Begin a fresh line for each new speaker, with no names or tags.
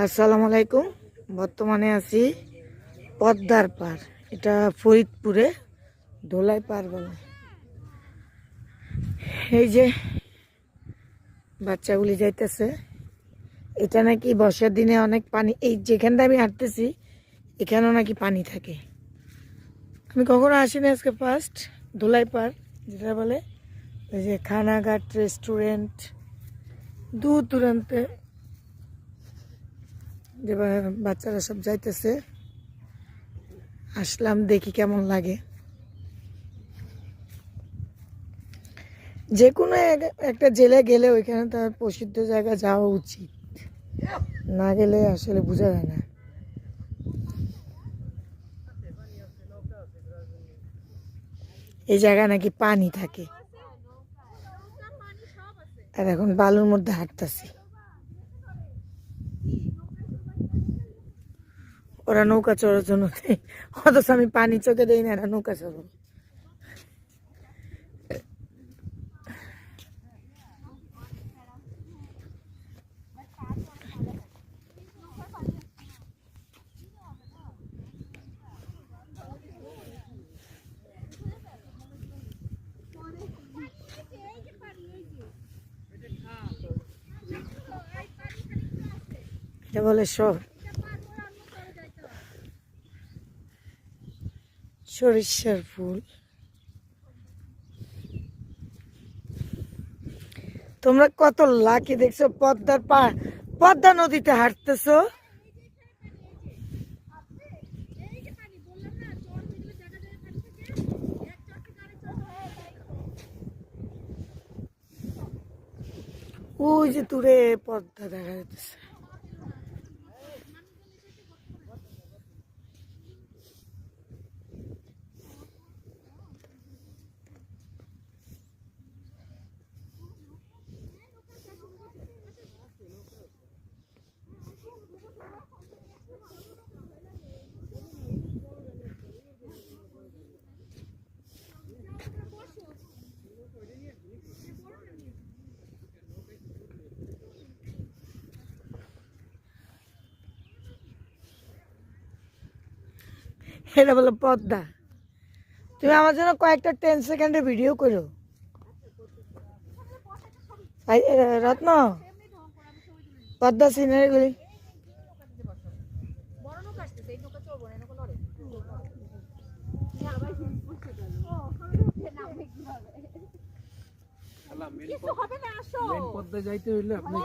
আসসালামু আলাইকুম। বর্তমানে আছি পদ্মার পার, এটা ফরিদপুরে ধোলাই পার বলে। এই যে বাচ্চাগুলি যাইতেছে, এটা নাকি বর্ষার দিনে অনেক পানি, এই যেখানটা আমি হাঁটতেছি এখানেও নাকি পানি থাকে। আমি কখনো আসিনি, আজকে ফার্স্ট। ধোলাই পার যেটা বলে, ওই যে খানাঘাট রেস্টুরেন্ট দূর দূরান্তে যে বাচ্চারা সব যাইতেছে, আসলাম দেখি কেমন লাগে। যে কোনো একটা জেলে গেলে ওইখানে তার প্রসিদ্ধ জায়গা যাওয়া উচিত, না গেলে আসলে বোঝা যায় না। এই জায়গায় নাকি পানি থাকে, আর এখন বালুর মধ্যে হাঁটতেছি। ওরা নৌকা চড়ার জন্য, অথচ আমি পানি চোখে দেই না, এরা নৌকা চড়ো। এটা বলে সরিষার ফুল। তোমরা কত লাকি দেখছো, পদ্মা নদীতে হাঁটতেছো। ওই যে দূরে পদ্মা দেখা যাচ্ছে। এটা বলো পদ্মা। তুমি আমার জন্য কয়েকটা 10 সেকেন্ডের ভিডিও করো। রত্ন, পদ্মা সিনারি গুলি।
মেন পদ্মায় যাইতে হইলে আপনি